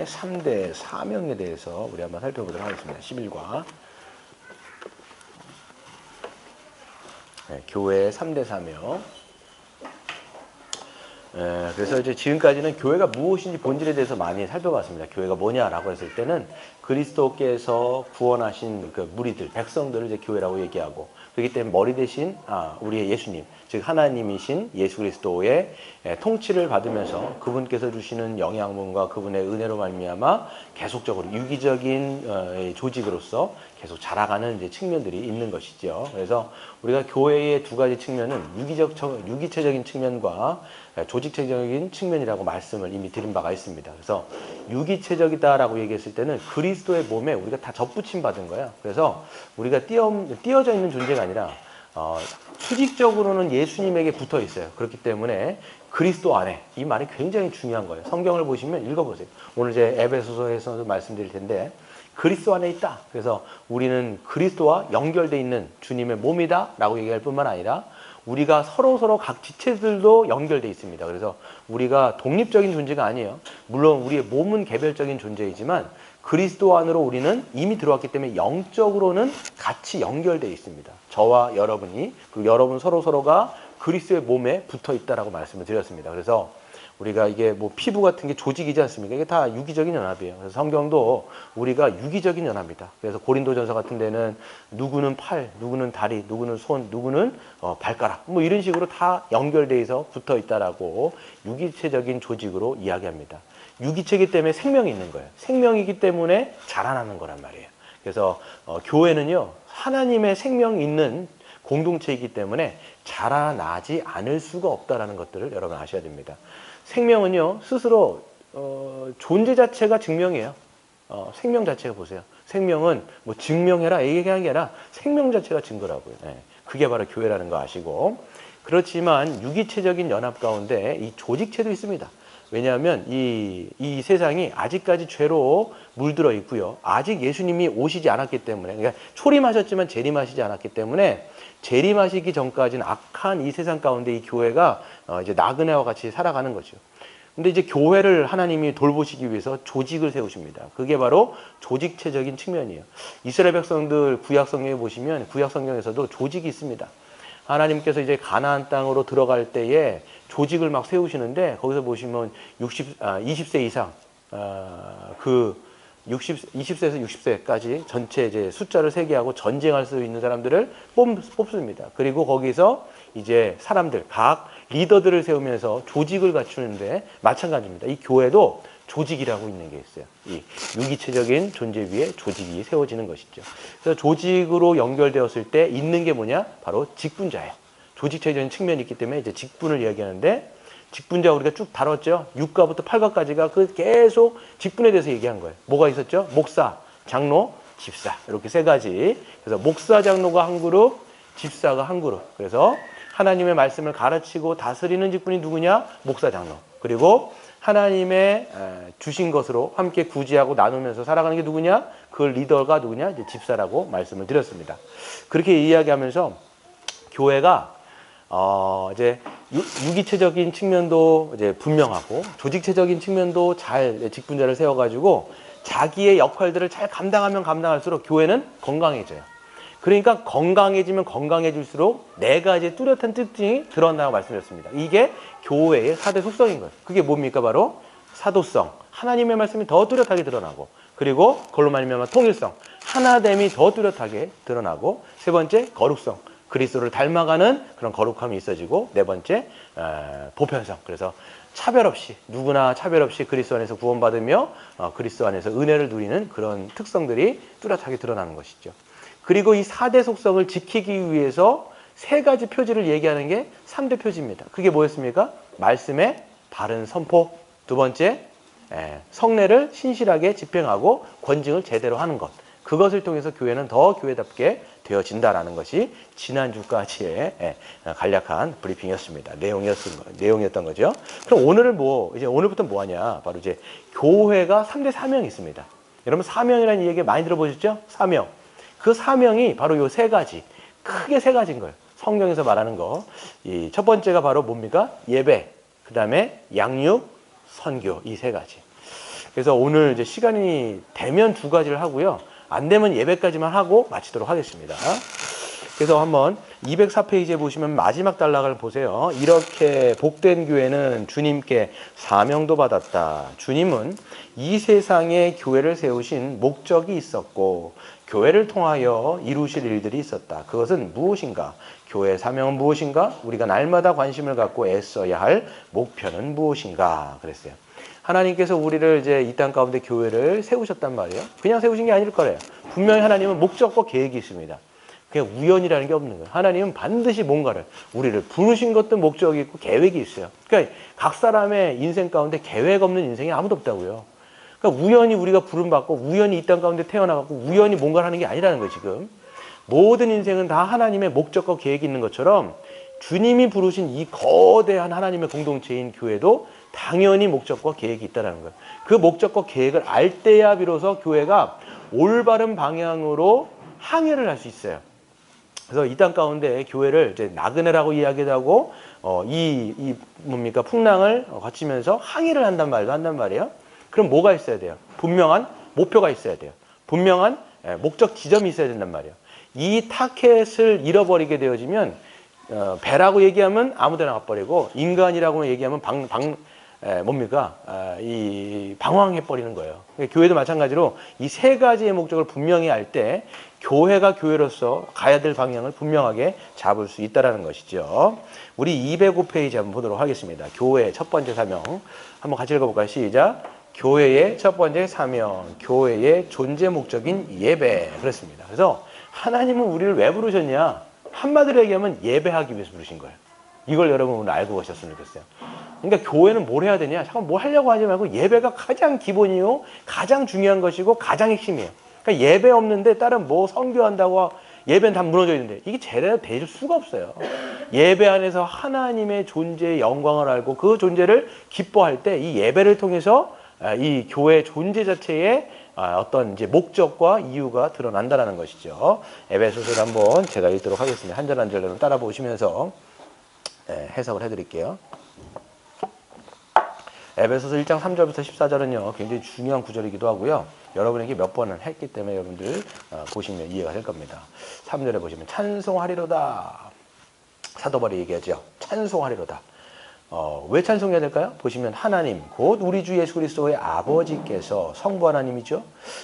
3대 사명에 대해서 우리 한번 살펴보도록 하겠습니다. 11과 교회의 3대 사명. 그래서 이제 지금까지는 교회가 무엇인지 본질에 대해서 많이 살펴봤습니다. 교회가 뭐냐라고 했을 때는 그리스도께서 구원하신 그 무리들, 백성들을 이제 교회라고 얘기하고, 그렇기 때문에 머리 대신 우리의 예수님, 즉 하나님이신 예수 그리스도의 통치를 받으면서 그분께서 주시는 영양분과 그분의 은혜로 말미암아 계속적으로 유기적인 조직으로서 계속 자라가는 이제 측면들이 있는 것이죠. 그래서 우리가 교회의 두 가지 측면은 유기체적인 측면과 조직체적인 측면이라고 말씀을 이미 드린 바가 있습니다. 그래서 유기체적이다라고 얘기했을 때는 그리스도의 몸에 우리가 다 접붙임 받은 거야. 그래서 우리가 띄어져 있는 존재가 아니라 수직적으로는 예수님에게 붙어 있어요. 그렇기 때문에 그리스도 안에, 이 말이 굉장히 중요한 거예요. 성경을 보시면 읽어보세요. 오늘 제 에베소서에서도 말씀드릴 텐데 그리스도 안에 있다. 그래서 우리는 그리스도와 연결되어 있는 주님의 몸이다 라고 얘기할 뿐만 아니라 우리가 서로 각 지체들도 연결되어 있습니다. 그래서 우리가 독립적인 존재가 아니에요. 물론 우리의 몸은 개별적인 존재이지만 그리스도 안으로 우리는 이미 들어왔기 때문에 영적으로는 같이 연결되어 있습니다. 저와 여러분이, 그리고 여러분 서로가 그리스도의 몸에 붙어 있다라고 말씀을 드렸습니다. 그래서 우리가 이게 뭐 피부 같은 게 조직이지 않습니까? 이게 다 유기적인 연합이에요. 그래서 성경도 우리가 유기적인 연합이다. 그래서 고린도전서 같은 데는 누구는 팔, 누구는 다리, 누구는 손, 누구는 발가락, 뭐 이런 식으로 다 연결돼서 붙어 있다라고 유기체적인 조직으로 이야기합니다. 유기체이기 때문에 생명이 있는 거예요. 생명이기 때문에 자라나는 거란 말이에요. 그래서 교회는요, 하나님의 생명이 있는 공동체이기 때문에 자라나지 않을 수가 없다라는 것들을 여러분 아셔야 됩니다. 생명은요, 스스로 존재 자체가 증명이에요. 생명 자체가 보세요. 생명은 뭐 증명해라 이게 아니라 생명 자체가 증거라고요. 그게 바로 교회라는 거 아시고, 그렇지만 유기체적인 연합 가운데 이 조직체도 있습니다. 왜냐하면 이 세상이 아직까지 죄로 물들어 있고요. 아직 예수님이 오시지 않았기 때문에, 그러니까 초림하셨지만 재림하시지 않았기 때문에 재림하시기 전까지는 악한 이 세상 가운데 이 교회가 이제 나그네와 같이 살아가는 거죠. 근데 이제 교회를 하나님이 돌보시기 위해서 조직을 세우십니다. 그게 바로 조직체적인 측면이에요. 이스라엘 백성들 구약 성경에 보시면 구약 성경에서도 조직이 있습니다. 하나님께서 이제 가나안 땅으로 들어갈 때에 조직을 막 세우시는데 거기서 보시면 20세 이상 20세에서 60세까지 전체 이제 숫자를 세개하고 전쟁할 수 있는 사람들을 뽑습니다. 그리고 거기서 이제 사람들, 각 리더들을 세우면서 조직을 갖추는데 마찬가지입니다. 이 교회도 조직이라고 있는 게 있어요. 이 유기체적인 존재 위에 조직이 세워지는 것이죠. 그래서 조직으로 연결되었을 때 있는 게 뭐냐? 바로 직분자예요. 조직체적인 측면이 있기 때문에 이제 직분을 이야기하는데, 직분자 우리가 쭉 다뤘죠. 6가부터 8가까지가 그 계속 직분에 대해서 얘기한 거예요. 뭐가 있었죠? 목사, 장로, 집사, 이렇게 세 가지. 그래서 목사, 장로가 한 그룹, 집사가 한 그룹. 그래서 하나님의 말씀을 가르치고 다스리는 직분이 누구냐? 목사, 장로. 그리고 하나님의 주신 것으로 함께 구제하고 나누면서 살아가는 게 누구냐? 그 리더가 누구냐? 이제 집사라고 말씀을 드렸습니다. 그렇게 이야기하면서 교회가 이제 유기체적인 측면도 이제 분명하고 조직체적인 측면도 잘 직분자를 세워가지고 자기의 역할들을 잘 감당하면 감당할수록 교회는 건강해져요. 그러니까 건강해지면 건강해질수록 네 가지 뚜렷한 특징이 드러난다고 말씀드렸습니다. 이게 교회의 4대 속성인 거예요. 그게 뭡니까? 바로 사도성, 하나님의 말씀이 더 뚜렷하게 드러나고, 그리고 그걸로 말미암아 통일성, 하나됨이 더 뚜렷하게 드러나고, 세 번째 거룩성, 그리스도를 닮아가는 그런 거룩함이 있어지고, 네 번째 보편성, 그래서 차별 없이, 누구나 차별 없이 그리스도 안에서 구원받으며 그리스도 안에서 은혜를 누리는 그런 특성들이 뚜렷하게 드러나는 것이죠. 그리고 이 4대 속성을 지키기 위해서 세 가지 표지를 얘기하는 게 3대 표지입니다. 그게 뭐였습니까? 말씀의 바른 선포, 두 번째 성례를 신실하게 집행하고 권징을 제대로 하는 것, 그것을 통해서 교회는 더 교회답게 되어진다라는 것이 지난주까지의 간략한 브리핑이었습니다. 내용이었던 거죠. 그럼 오늘은 이제 오늘부터 뭐 하냐? 바로 이제 교회가 3대 사명이 있습니다. 여러분 사명이라는 얘기 많이 들어보셨죠? 사명. 그 사명이 바로 요 세 가지, 크게 세 가지인 거예요. 성경에서 말하는 거. 이 첫 번째가 바로 뭡니까? 예배, 그 다음에 양육, 선교, 이 세 가지. 그래서 오늘 이제 시간이 되면 두 가지를 하고요. 안 되면 예배까지만 하고 마치도록 하겠습니다. 그래서 한번 204페이지에 보시면 마지막 단락을 보세요. 이렇게 복된 교회는 주님께 사명도 받았다. 주님은 이 세상에 교회를 세우신 목적이 있었고 교회를 통하여 이루실 일들이 있었다. 그것은 무엇인가? 교회의 사명은 무엇인가? 우리가 날마다 관심을 갖고 애써야 할 목표는 무엇인가? 그랬어요. 하나님께서 우리를 이제 이 땅 가운데 교회를 세우셨단 말이에요. 그냥 세우신 게 아닐 거래요. 분명히 하나님은 목적과 계획이 있습니다. 그냥 우연이라는 게 없는 거예요. 하나님은 반드시 뭔가를 우리를 부르신 것도 목적이 있고 계획이 있어요. 그러니까 각 사람의 인생 가운데 계획 없는 인생이 아무도 없다고요. 그러니까 우연히 우리가 부름받고 우연히 이 땅 가운데 태어나갖고 우연히 뭔가를 하는 게 아니라는 거예요. 지금 모든 인생은 다 하나님의 목적과 계획이 있는 것처럼 주님이 부르신 이 거대한 하나님의 공동체인 교회도 당연히 목적과 계획이 있다는 거예요. 그 목적과 계획을 알 때야 비로소 교회가 올바른 방향으로 항해를 할 수 있어요. 그래서 이 땅 가운데 교회를 이제 나그네라고 이야기도 하고 뭡니까 풍랑을 거치면서 항해를 한단 말이에요. 그럼 뭐가 있어야 돼요? 분명한 목표가 있어야 돼요. 분명한 목적 지점이 있어야 된단 말이에요. 이 타켓을 잃어버리게 되어지면 배라고 얘기하면 아무데나 가버리고 인간이라고 얘기하면 방황해 버리는 거예요. 교회도 마찬가지로 이 세 가지의 목적을 분명히 알 때 교회가 교회로서 가야 될 방향을 분명하게 잡을 수 있다는 것이죠. 우리 205페이지 한번 보도록 하겠습니다. 교회의 첫 번째 사명 한번 같이 읽어볼까요? 시작. 교회의 첫 번째 사명, 교회의 존재 목적인 예배. 그렇습니다. 그래서 하나님은 우리를 왜 부르셨냐? 한마디로 얘기하면 예배하기 위해서 부르신 거예요. 이걸 여러분 오늘 알고 가셨으면 좋겠어요. 그러니까 교회는 뭘 해야 되냐? 잠깐 뭐 하려고 하지 말고 예배가 가장 기본이요, 가장 중요한 것이고 가장 핵심이에요. 그러니까 예배 없는데 다른 뭐 선교한다고 예배는 다 무너져 있는데 이게 제대로 될 수가 없어요. 예배 안에서 하나님의 존재의 영광을 알고 그 존재를 기뻐할 때 이 예배를 통해서 이 교회 존재 자체의 어떤 이제 목적과 이유가 드러난다는 것이죠. 에베소서를 한번 제가 읽도록 하겠습니다. 한 절 한 절 여러분 따라 보시면서 해석을 해드릴게요. 에베소서 1장 3절부터 14절은요 굉장히 중요한 구절이기도 하고요. 여러분에게 몇 번을 했기 때문에 여러분들 보시면 이해가 될 겁니다. 3절에 보시면 찬송하리로다. 사도 바울이 얘기하죠. 찬송하리로다. 왜 찬송해야 될까요? 보시면 하나님 곧 우리 주 예수 그리스도의 아버지께서 성부 하나님이죠.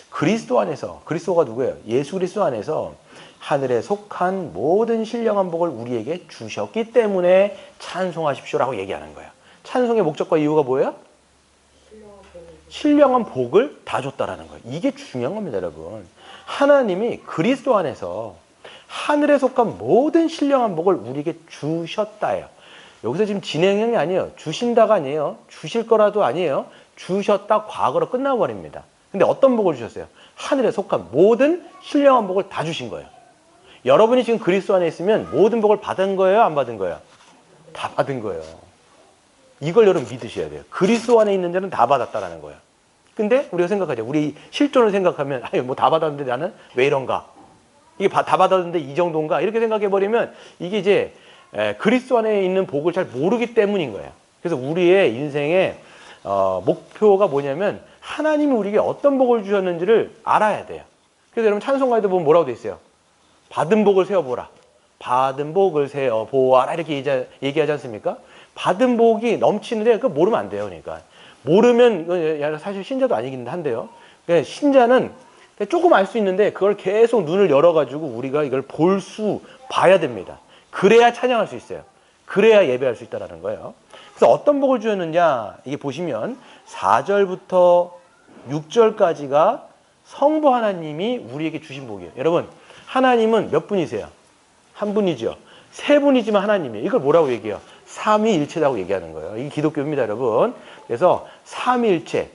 그리스도 안에서, 그리스도가 누구예요? 예수 그리스도 안에서 하늘에 속한 모든 신령한 복을 우리에게 주셨기 때문에 찬송하십시오라고 얘기하는 거예요. 찬송의 목적과 이유가 뭐예요? 신령한 복을 다 줬다라는 거예요. 이게 중요한 겁니다, 여러분. 하나님이 그리스도 안에서 하늘에 속한 모든 신령한 복을 우리에게 주셨다예요. 여기서 지금 진행형이 아니에요. 주신다가 아니에요. 주실 거라도 아니에요. 주셨다 과거로 끝나버립니다. 근데 어떤 복을 주셨어요? 하늘에 속한 모든 신령한 복을 다 주신 거예요. 여러분이 지금 그리스도 안에 있으면 모든 복을 받은 거예요? 안 받은 거예요? 다 받은 거예요. 이걸 여러분 믿으셔야 돼요. 그리스도 안에 있는 자는 다 받았다라는 거예요. 근데 우리가 생각하죠. 우리 실존을 생각하면 뭐 다 받았는데 나는 왜 이런가? 이게 다 받았는데 이 정도인가? 이렇게 생각해버리면 이게 이제 그리스도 안에 있는 복을 잘 모르기 때문인 거예요. 그래서 우리의 인생의 목표가 뭐냐면 하나님이 우리에게 어떤 복을 주셨는지를 알아야 돼요. 그래서 여러분 찬송가에도 보면 뭐라고 돼 있어요? 받은 복을 세어보라. 받은 복을 세어보아라. 이렇게 얘기하지 않습니까? 받은 복이 넘치는데 그거 모르면 안 돼요. 그러니까 모르면 사실 신자도 아니긴 한데요. 그러니까 신자는 조금 알 수 있는데 그걸 계속 눈을 열어가지고 우리가 이걸 봐야 됩니다. 그래야 찬양할 수 있어요. 그래야 예배할 수 있다는 거예요. 그래서 어떤 복을 주었느냐 이게 보시면 4절부터 6절까지가 성부 하나님이 우리에게 주신 복이에요. 여러분 하나님은 몇 분이세요? 한 분이죠. 세 분이지만 하나님이에요. 이걸 뭐라고 얘기해요? 삼위일체라고 얘기하는 거예요. 이게 기독교입니다, 여러분. 그래서 삼위일체,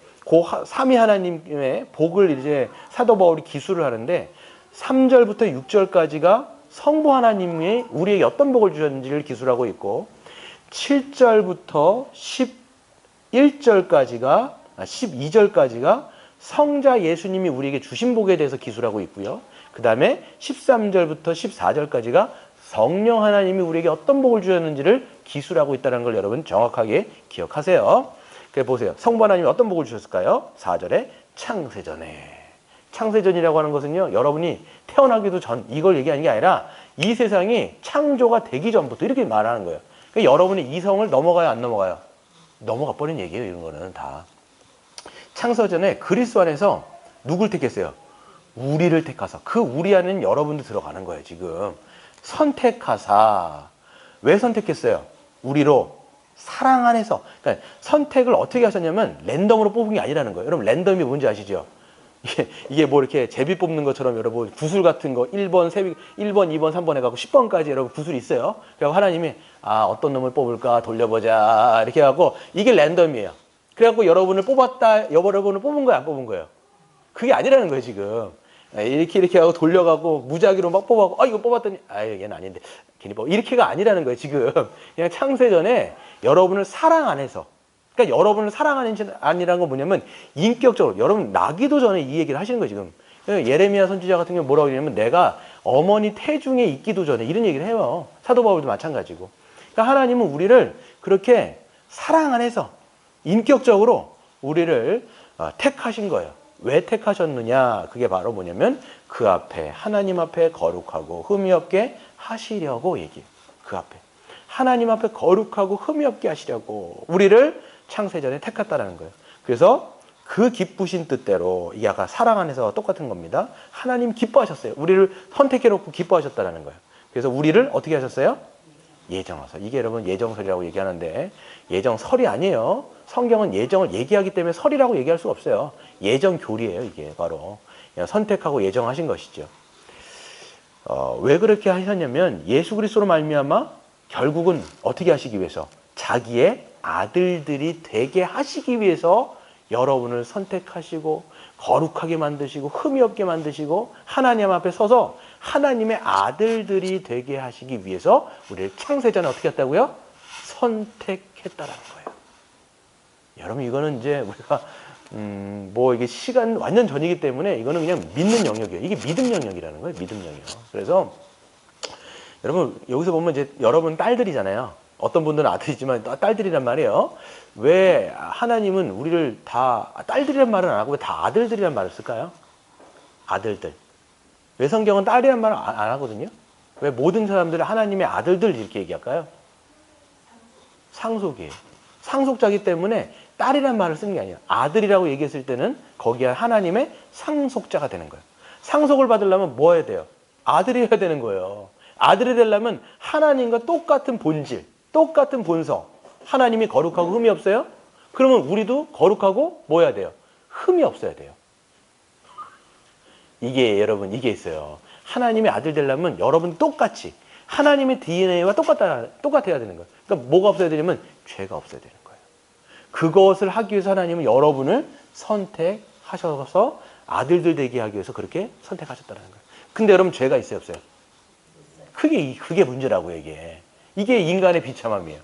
삼위 하나님의 복을 이제 사도 바울이 기술을 하는데 3절부터 6절까지가 성부 하나님이 우리에게 어떤 복을 주셨는지를 기술하고 있고 7절부터 12절까지가 성자 예수님이 우리에게 주신 복에 대해서 기술하고 있고요. 그 다음에 13절부터 14절까지가 성령 하나님이 우리에게 어떤 복을 주셨는지를 기술하고 있다는 걸 여러분 정확하게 기억하세요. 그 그래 보세요. 성부 하나님이 어떤 복을 주셨을까요? 4절에 창세전에. 창세전이라고 하는 것은요, 여러분이 태어나기도 전, 이걸 얘기하는 게 아니라 이 세상이 창조가 되기 전부터 이렇게 말하는 거예요. 그러니까 여러분이 이성을 넘어가요, 안 넘어가요? 넘어가 버린 얘기예요, 이런 거는 다. 창세전에 그리스도 안에서 누굴 택했어요? 우리를 택하사. 그 우리 안에는 여러분도 들어가는 거예요, 지금. 선택하사. 왜 선택했어요? 우리로 사랑 안에서. 그러니까 선택을 어떻게 하셨냐면 랜덤으로 뽑은 게 아니라는 거예요. 여러분 랜덤이 뭔지 아시죠? 이게 뭐 이렇게 제비 뽑는 것처럼 여러분 구슬 같은 거 1번, 2번, 3번 해갖고 10번까지 여러분 구슬이 있어요. 그래서 하나님이 어떤 놈을 뽑을까 돌려보자 이렇게 하고 이게 랜덤이에요. 그래갖고 여러분을 뽑았다, 여러분을 뽑은 거예요, 안 뽑은 거예요? 그게 아니라는 거예요, 지금. 이렇게 하고 돌려가고 무작위로 막 뽑아갖고 이거 뽑았더니 얘는 아닌데 괜히 뽑아. 이렇게가 아니라는 거예요, 지금. 그냥 창세전에 여러분을 사랑 안에서. 그러니까 여러분을 사랑하는 아니라는 건 뭐냐면 인격적으로 여러분 나기도 전에 이 얘기를 하시는 거예요, 지금. 예레미야 선지자 같은 경우 뭐라고 그러냐면 내가 어머니 태중에 있기도 전에 이런 얘기를 해요. 사도 바울도 마찬가지고. 그러니까 하나님은 우리를 그렇게 사랑 안에서 인격적으로 우리를 택하신 거예요. 왜 택하셨느냐? 그게 바로 뭐냐면 그 앞에 하나님 앞에 거룩하고 흠이 없게 하시려고 얘기해요. 그 앞에 하나님 앞에 거룩하고 흠이 없게 하시려고 우리를 창세전에 택했다라는 거예요. 그래서 그 기쁘신 뜻대로 이게 아까 사랑 안에서 똑같은 겁니다. 하나님 기뻐하셨어요. 우리를 선택해놓고 기뻐하셨다라는 거예요. 그래서 우리를 어떻게 하셨어요? 예정하사. 이게 여러분 예정설이라고 얘기하는데 예정설이 아니에요. 성경은 예정을 얘기하기 때문에 설이라고 얘기할 수가 없어요. 예정교리예요. 이게 바로 선택하고 예정하신 것이죠. 왜 그렇게 하셨냐면 예수 그리스도로 말미암아 결국은 어떻게 하시기 위해서 자기의 아들들이 되게 하시기 위해서 여러분을 선택하시고 거룩하게 만드시고 흠이 없게 만드시고 하나님 앞에 서서 하나님의 아들들이 되게 하시기 위해서 우리를 창세전에 어떻게 했다고요? 선택했다라는 거예요. 여러분 이거는 이제 우리가 뭐 이게 시간 완전 전이기 때문에 이거는 그냥 믿는 영역이에요. 이게 믿음 영역이라는 거예요. 믿음 영역. 그래서 여러분 여기서 보면 이제 여러분 딸들이잖아요. 어떤 분들은 아들이지만 딸들이란 말이에요. 왜 하나님은 우리를 다 딸들이란 말은 안 하고 왜 다 아들들이란 말을 쓸까요? 아들들. 왜 성경은 딸이란 말을 안 하거든요? 왜 모든 사람들을 하나님의 아들들 이렇게 얘기할까요? 상속이에요. 상속자이기 때문에 딸이란 말을 쓰는 게 아니에요. 아들이라고 얘기했을 때는 거기에 하나님의 상속자가 되는 거예요. 상속을 받으려면 뭐 해야 돼요? 아들이어야 되는 거예요. 아들이 되려면 하나님과 똑같은 본질, 똑같은 본성. 하나님이 거룩하고 흠이 없어요? 그러면 우리도 거룩하고 뭐 해야 돼요? 흠이 없어야 돼요. 이게 여러분 이게 있어요. 하나님의 아들 되려면 여러분 똑같이 하나님의 DNA와 똑같아야 되는 거예요. 그러니까 뭐가 없어야 되냐면 죄가 없어야 되는 거예요. 그것을 하기 위해서 하나님은 여러분을 선택하셔서 아들들 되게 하기 위해서 그렇게 선택하셨다는 거예요. 근데 여러분 죄가 있어요, 없어요? 그게 문제라고요, 이게. 이게 인간의 비참함이에요.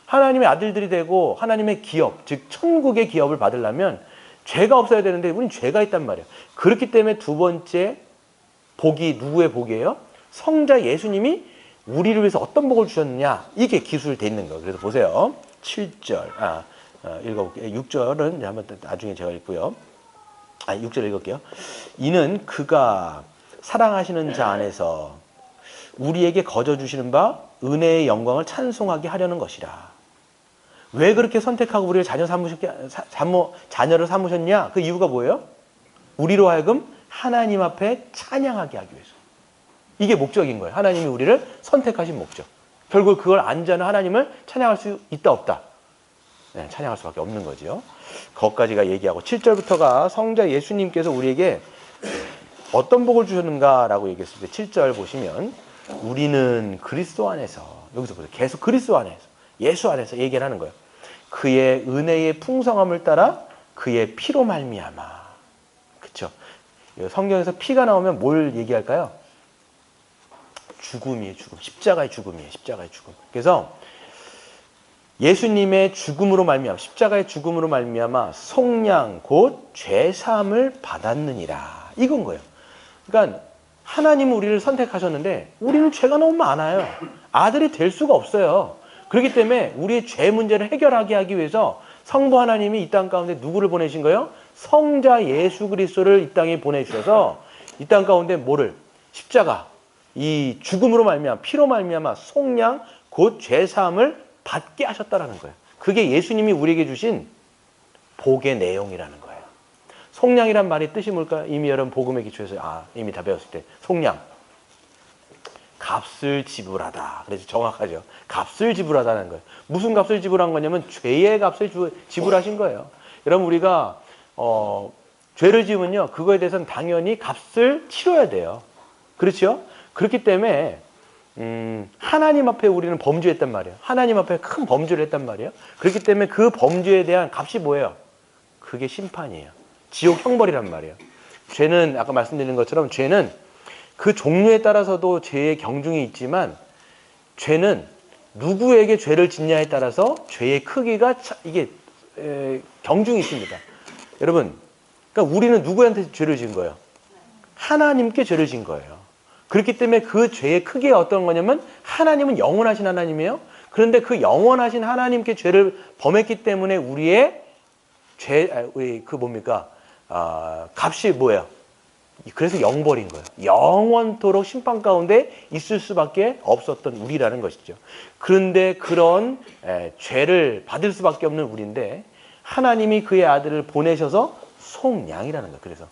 하나님의 아들들이 되고 하나님의 기업, 즉 천국의 기업을 받으려면 죄가 없어야 되는데 우린 죄가 있단 말이에요. 그렇기 때문에 두 번째 복이 누구의 복이에요? 성자 예수님이 우리를 위해서 어떤 복을 주셨느냐? 이게 기술돼 있는 거예요. 그래서 보세요. 7절, 읽어볼게요. 6절은 한번 나중에 제가 읽고요. 6절 읽을게요. 이는 그가 사랑하시는 자 안에서 우리에게 거저 주시는 바 은혜의 영광을 찬송하게 하려는 것이라. 왜 그렇게 선택하고 우리를 자녀를 삼으셨냐? 그 이유가 뭐예요? 우리로 하여금 하나님 앞에 찬양하게 하기 위해서. 이게 목적인 거예요. 하나님이 우리를 선택하신 목적. 결국 그걸 안자는 하나님을 찬양할 수 있다 없다? 네, 찬양할 수밖에 없는 거죠. 거기까지가 얘기하고 7절부터가 성자 예수님께서 우리에게 어떤 복을 주셨는가라고 얘기했을 때 7절 보시면 우리는 그리스도 안에서, 여기서 보세요. 계속 그리스도 안에서, 예수 안에서 얘기를 하는 거예요. 그의 은혜의 풍성함을 따라 그의 피로 말미암아. 그렇죠? 성경에서 피가 나오면 뭘 얘기할까요? 죽음이에요, 죽음. 십자가의 죽음이에요, 십자가의 죽음. 그래서 예수님의 죽음으로 말미암아, 십자가의 죽음으로 말미암아 속량 곧 죄사함을 받았느니라. 이건 거예요. 그러니까 하나님은 우리를 선택하셨는데 우리는 죄가 너무 많아요. 아들이 될 수가 없어요. 그렇기 때문에 우리의 죄 문제를 해결하게 하기 위해서 성부 하나님이 이 땅 가운데 누구를 보내신 거예요? 성자 예수 그리스도를 이 땅에 보내주셔서 이 땅 가운데 뭐를? 십자가, 이 죽음으로 말미암아 피로 말미암아 속량 곧 죄사함을 받게 하셨다라는 거예요. 그게 예수님이 우리에게 주신 복의 내용이라는 거예요. 속량이란 말이 뜻이 뭘까요? 이미 여러분 복음의 기초에서 이미 다 배웠을 때 속량, 값을 지불하다. 그래서 정확하죠. 값을 지불하다는 거예요. 무슨 값을 지불한 거냐면 죄의 값을 지불하신 거예요. 여러분 우리가 죄를 지으면요, 그거에 대해서는 당연히 값을 치러야 돼요. 그렇죠? 그렇기 때문에 하나님 앞에 우리는 범죄했단 말이에요. 하나님 앞에 큰 범죄를 했단 말이에요. 그렇기 때문에 그 범죄에 대한 값이 뭐예요? 그게 심판이에요. 지옥 형벌이란 말이에요. 죄는 아까 말씀드린 것처럼 죄는 그 종류에 따라서도 죄의 경중이 있지만 죄는 누구에게 죄를 짓냐에 따라서 죄의 크기가 이게 경중이 있습니다. 여러분, 그러니까 우리는 누구한테 죄를 지은 거예요? 하나님께 죄를 지은 거예요. 그렇기 때문에 그 죄의 크기가 어떤 거냐면 하나님은 영원하신 하나님이에요. 그런데 그 영원하신 하나님께 죄를 범했기 때문에 우리의 값이 뭐예요? 그래서 영벌인 거예요. 영원토록 심판 가운데 있을 수밖에 없었던 우리라는 것이죠. 그런데 그런 죄를 받을 수밖에 없는 우리인데 하나님이 그의 아들을 보내셔서 속량이라는 거예요. 그래서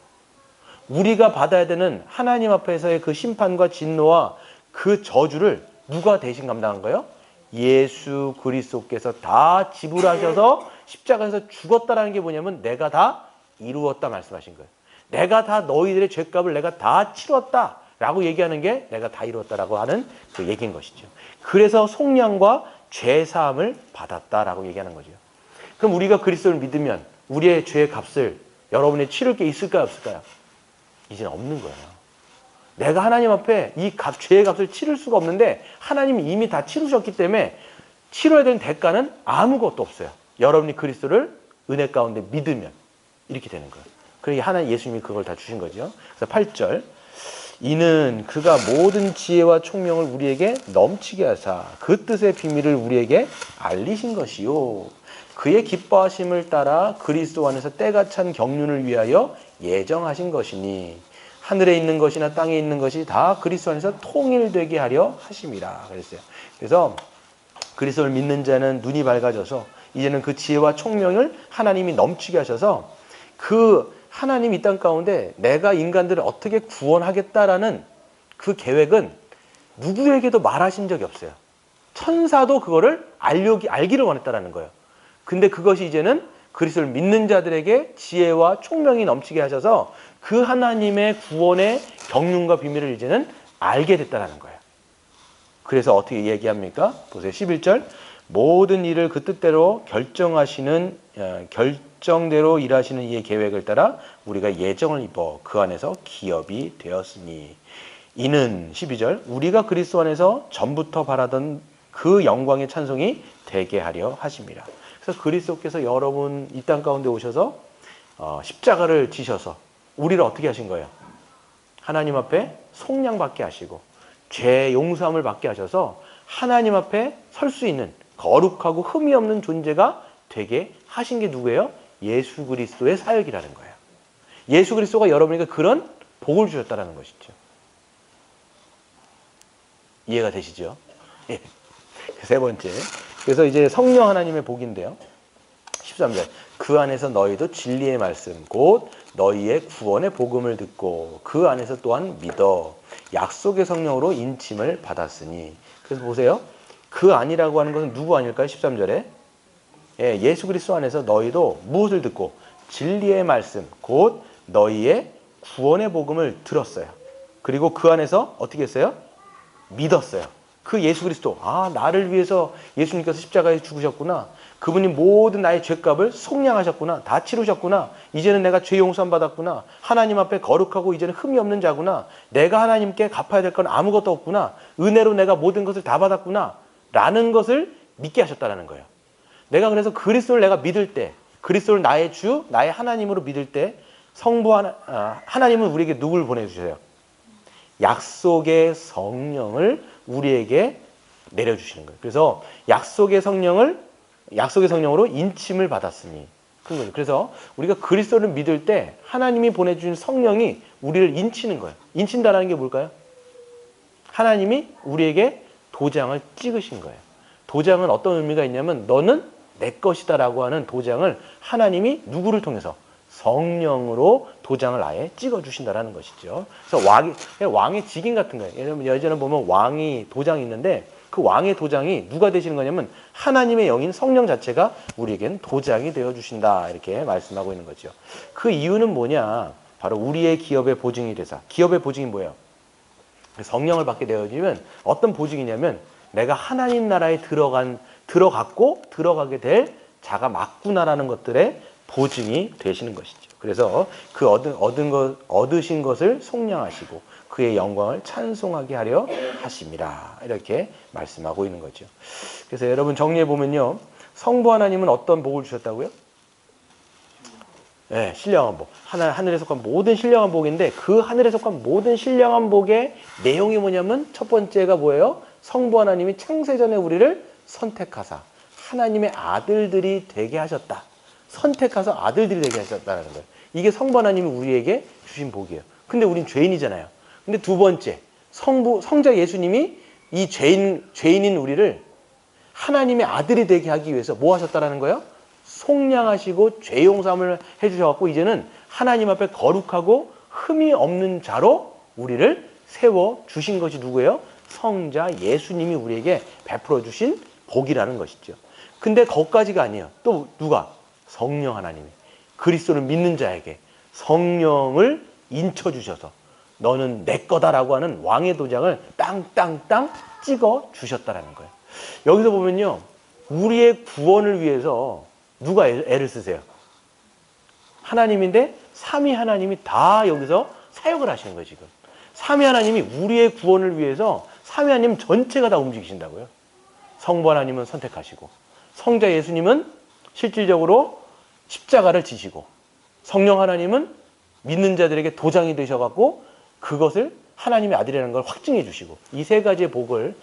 우리가 받아야 되는 하나님 앞에서의 그 심판과 진노와 그 저주를 누가 대신 감당한 거예요? 예수 그리스도께서 다 지불하셔서 십자가에서 죽었다라는 게 뭐냐면 내가 다 이루었다 말씀하신 거예요. 내가 다 너희들의 죄값을 내가 다 치렀다라고 얘기하는 게 내가 다 이루었다라고 하는 그 얘기인 것이죠. 그래서 속량과 죄사함을 받았다라고 얘기하는 거죠. 그럼 우리가 그리스도를 믿으면 우리의 죄의 값을 여러분이 치를 게 있을까요, 없을까요? 이제는 없는 거예요. 내가 하나님 앞에 이 죄의 값을 치를 수가 없는데 하나님이 이미 다 치르셨기 때문에 치러야 되는 대가는 아무것도 없어요. 여러분이 그리스도를 은혜 가운데 믿으면 이렇게 되는 거예요. 그러니까 하나님 예수님이 그걸 다 주신 거죠. 그래서 8절 이는 그가 모든 지혜와 총명을 우리에게 넘치게 하사 그 뜻의 비밀을 우리에게 알리신 것이요 그의 기뻐하심을 따라 그리스도 안에서 때가 찬 경륜을 위하여 예정하신 것이니 하늘에 있는 것이나 땅에 있는 것이 다 그리스도 안에서 통일되게 하려 하심이라 그랬어요. 그래서 그리스도를 믿는 자는 눈이 밝아져서 이제는 그 지혜와 총명을 하나님이 넘치게 하셔서 그 하나님 이 땅 가운데 내가 인간들을 어떻게 구원하겠다라는 그 계획은 누구에게도 말하신 적이 없어요. 천사도 그거를 알기를 원했다라는 거예요. 근데 그것이 이제는 그리스도를 믿는 자들에게 지혜와 총명이 넘치게 하셔서 그 하나님의 구원의 경륜과 비밀을 이제는 알게 됐다라는 거예요. 그래서 어떻게 얘기합니까? 보세요. 11절 모든 일을 그 뜻대로 결정대로 일하시는 이의 계획을 따라 우리가 예정을 입어 그 안에서 기업이 되었으니 이는 12절 우리가 그리스도 안에서 전부터 바라던 그 영광의 찬송이 되게 하려 하심이라. 그래서 그리스도께서 여러분 이 땅 가운데 오셔서 십자가를 지셔서 우리를 어떻게 하신 거예요? 하나님 앞에 속량받게 하시고 죄 용서함을 받게 하셔서 하나님 앞에 설 수 있는 거룩하고 흠이 없는 존재가 되게 하신 게 누구예요? 예수 그리스도의 사역이라는 거예요. 예수 그리스도가 여러분에게 그런 복을 주셨다는 것이죠. 이해가 되시죠? 예. 세 번째. 그래서 이제 성령 하나님의 복인데요. 13절. 그 안에서 너희도 진리의 말씀 곧 너희의 구원의 복음을 듣고 그 안에서 또한 믿어 약속의 성령으로 인침을 받았으니. 그래서 보세요. 그 안이라고 하는 것은 누구 아닐까요? 13절에. 예, 예수 그리스도 안에서 너희도 무엇을 듣고 진리의 말씀 곧 너희의 구원의 복음을 들었어요. 그리고 그 안에서 어떻게 했어요? 믿었어요. 그 예수 그리스도 나를 위해서 예수님께서 십자가에 죽으셨구나. 그분이 모든 나의 죄값을 속량하셨구나. 다 치르셨구나. 이제는 내가 죄 용서함 받았구나. 하나님 앞에 거룩하고 이제는 흠이 없는 자구나. 내가 하나님께 갚아야 될 건 아무것도 없구나. 은혜로 내가 모든 것을 다 받았구나. 라는 것을 믿게 하셨다는 거예요. 내가 그래서 그리스도를 내가 믿을 때 그리스도를 나의 주, 나의 하나님으로 믿을 때 성부 하나님은 우리에게 누굴 보내주세요? 약속의 성령을 우리에게 내려주시는 거예요. 그래서 약속의 성령을 약속의 성령으로 인침을 받았으니. 그런 거죠. 그래서 우리가 그리스도를 믿을 때 하나님이 보내주신 성령이 우리를 인치는 거예요. 인친다라는 게 뭘까요? 하나님이 우리에게 도장을 찍으신 거예요. 도장은 어떤 의미가 있냐면 너는 내 것이다라고 하는 도장을 하나님이 누구를 통해서? 성령으로 도장을 아예 찍어주신다라는 것이죠. 그래서 왕의 직인 같은 거예요. 예전에 보면 왕이 도장이 있는데 그 왕의 도장이 누가 되시는 거냐면 하나님의 영인 성령 자체가 우리에겐 도장이 되어주신다. 이렇게 말씀하고 있는 거죠. 그 이유는 뭐냐? 바로 우리의 기업의 보증이 되사. 기업의 보증이 뭐예요? 성령을 받게 되어지면 어떤 보증이냐면 내가 하나님 나라에 들어갔고 들어가게 될 자가 맞구나라는 것들의 보증이 되시는 것이죠. 그래서 그 얻으신 것을 속량하시고 그의 영광을 찬송하게 하려 하심이라. 이렇게 말씀하고 있는 거죠. 그래서 여러분 정리해 보면요. 성부 하나님은 어떤 복을 주셨다고요? 네, 신령한 복. 하늘에 속한 모든 신령한 복인데 그 하늘에 속한 모든 신령한 복의 내용이 뭐냐면 첫 번째가 뭐예요? 성부 하나님이 창세전에 우리를 선택하사 하나님의 아들들이 되게 하셨다. 선택하사 아들들이 되게 하셨다는 거예요. 이게 성부 하나님이 우리에게 주신 복이에요. 근데 우린 죄인이잖아요. 근데 두 번째, 성자 예수님이 이 죄인인 우리를 하나님의 아들이 되게 하기 위해서 뭐 하셨다라는 거예요? 속량하시고 죄 용서함을 해주셔갖고 이제는 하나님 앞에 거룩하고 흠이 없는 자로 우리를 세워 주신 것이 누구예요? 성자 예수님이 우리에게 베풀어 주신 복이라는 것이죠. 근데 거기까지가 아니에요. 또 누가? 성령 하나님이 그리스도를 믿는 자에게 성령을 인쳐 주셔서 너는 내 거다라고 하는 왕의 도장을 땅땅땅 찍어 주셨다라는 거예요. 여기서 보면요. 우리의 구원을 위해서 누가 애를 쓰세요? 하나님인데 삼위 하나님이 다 여기서 사역을 하시는 거예요, 지금. 삼위 하나님이 우리의 구원을 위해서 삼위 하나님 전체가 다 움직이신다고요. 성부 하나님은 선택하시고 성자 예수님은 실질적으로 십자가를 지시고 성령 하나님은 믿는 자들에게 도장이 되셔갖고 그것을 하나님의 아들이라는 걸 확증해 주시고 이 세 가지의 복을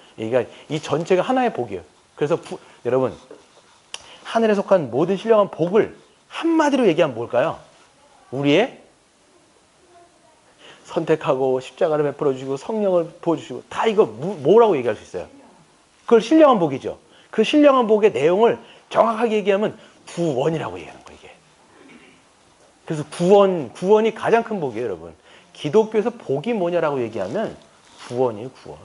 이 전체가 하나의 복이에요. 그래서 여러분 하늘에 속한 모든 신령한 복을 한마디로 얘기하면 뭘까요? 우리의 선택하고 십자가를 베풀어 주시고 성령을 부어주시고 다 이거 뭐라고 얘기할 수 있어요? 그걸 신령한 복이죠. 그 신령한 복의 내용을 정확하게 얘기하면 구원이라고 얘기하는 거예요, 이게. 그래서 구원이 가장 큰 복이에요, 여러분. 기독교에서 복이 뭐냐라고 얘기하면 구원이에요, 구원.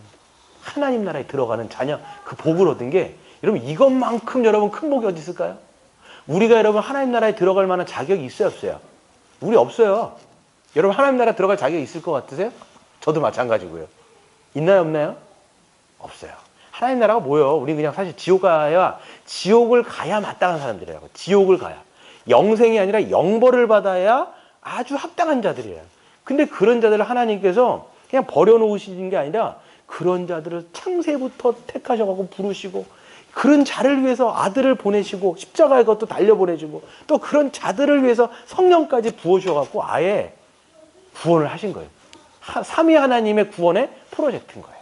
하나님 나라에 들어가는 자녀, 그 복을 얻은 게 여러분 이것만큼 여러분 큰 복이 어디 있을까요? 우리가 여러분 하나님 나라에 들어갈 만한 자격이 있어요, 없어요? 우리 없어요. 여러분 하나님 나라 들어갈 자격이 있을 것 같으세요? 저도 마찬가지고요. 있나요, 없나요? 없어요. 하나님 나라가 뭐예요? 우리 그냥 사실 지옥을 가야 마땅한 사람들이라고. 지옥을 가야. 영생이 아니라 영벌을 받아야 아주 합당한 자들이에요. 근데 그런 자들을 하나님께서 그냥 버려놓으시는 게 아니라 그런 자들을 창세부터 택하셔가지고 부르시고 그런 자를 위해서 아들을 보내시고 십자가에 그것도 달려보내시고 또 그런 자들을 위해서 성령까지 부어주셔가지고 아예 구원을 하신 거예요. 삼위 하나님의 구원의 프로젝트인 거예요.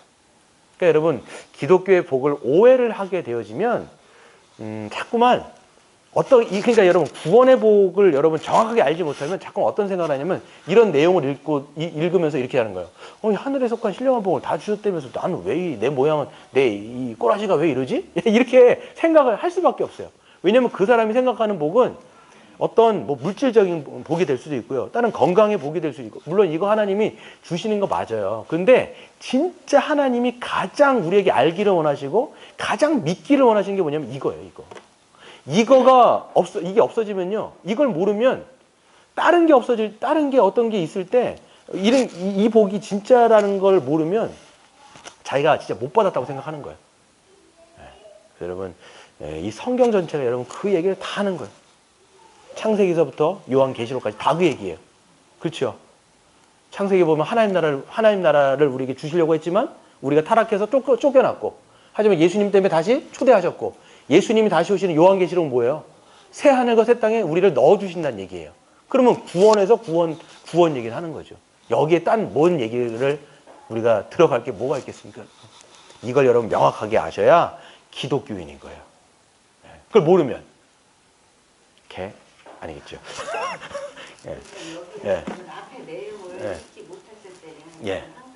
그러니까 여러분 기독교의 복을 오해를 하게 되어지면 자꾸만 그러니까 여러분 구원의 복을 여러분 정확하게 알지 못하면 자꾸 어떤 생각을 하냐면 이런 내용을 읽으면서 이렇게 하는 거예요. 하늘에 속한 신령한 복을 다 주셨다면서 나는 왜 내 모양은 이 꼬라지가 왜 이러지? 이렇게 생각을 할 수밖에 없어요. 왜냐하면 그 사람이 생각하는 복은 어떤 물질적인 복이 될 수도 있고요. 다른 건강의 복이 될 수도 있고 물론 이거 하나님이 주시는 거 맞아요. 근데 진짜 하나님이 가장 우리에게 알기를 원하시고 가장 믿기를 원하시는 게 뭐냐면 이거예요. 이게 없어지면요. 이걸 모르면 다른 게 어떤 게 있을 때 이 복이 진짜라는 걸 모르면 자기가 진짜 못 받았다고 생각하는 거예요. 여러분 이 성경 전체가 여러분 그 얘기를 다 하는 거예요. 창세기서부터 요한계시록까지 다 그 얘기예요. 그렇죠? 창세기 보면 하나님 나라를 우리에게 주시려고 했지만 우리가 타락해서 쫓겨났고 하지만 예수님 때문에 다시 초대하셨고 예수님이 다시 오시는 요한계시록은 뭐예요? 새 하늘과 새 땅에 우리를 넣어주신다는 얘기예요. 그러면 구원에서 구원 얘기를 하는 거죠. 여기에 딴 뭔 얘기를 우리가 들어갈 게 뭐가 있겠습니까? 이걸 여러분 명확하게 아셔야 기독교인인 거예요. 그걸 모르면 개 아니겠죠. 예. 예. 앞에 내용을 예. 읽지 못했을 때는 예. 항상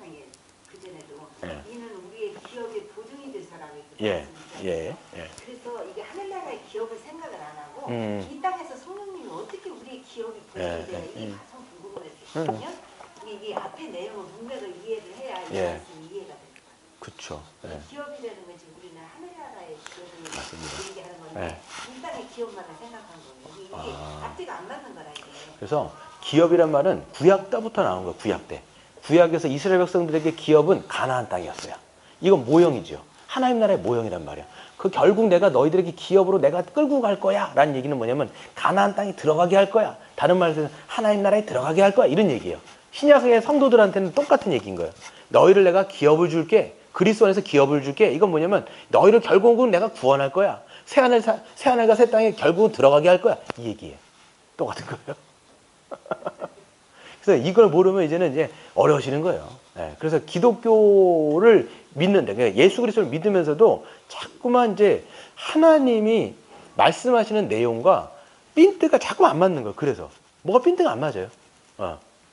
그전에도 예. 이는 우리의 기업의 보증이 될 사람이 예. 있습니다. 예. 예. 그래서 이게 하늘나라의 기업을 생각을 안 하고 이 땅에서 성령님이 어떻게 우리의 기업이 보증이 예. 되나 이게 가장 궁금했거든요. 이게 앞에 내용을 문맥을 이해를 해야 이 예. 말씀이 이해가 됩니다. 그쵸. 예. 기업이라는 건 지금 우리는 하늘나라의 기업을 맞습니다. 얘기하는 건데 이 땅의 기업만을 생각한 거예요. 이게 앞뒤가 안 맞는 거라 이게. 그래서 기업이란 말은 구약 때부터 나온 거예요. 구약 때. 구약에서 이스라엘 백성들에게 기업은 가나안 땅이었어요. 이건 모형이죠. 하나님 나라의 모형이란 말이야. 그 결국 내가 너희들에게 기업으로 내가 끌고 갈 거야 라는 얘기는 뭐냐면 가나안 땅에 들어가게 할 거야. 다른 말로 하나님 나라에 들어가게 할 거야 이런 얘기예요. 신약의 성도들한테는 똑같은 얘기인 거예요. 너희를 내가 기업을 줄게. 그리스도 안에서 기업을 줄게. 이건 뭐냐면 너희를 결국은 내가 구원할 거야. 새하늘과 새 땅에 결국은 들어가게 할 거야. 이 얘기예요. 똑같은 거예요. 그래서 이걸 모르면 이제는 이제 어려우시는 거예요. 네, 그래서 기독교를 믿는데, 그러니까 예수 그리스도를 믿으면서도 자꾸만 이제 하나님이 말씀하시는 내용과 핀트가 자꾸 안 맞는 거예요. 그래서 뭐가 핀트가 안 맞아요.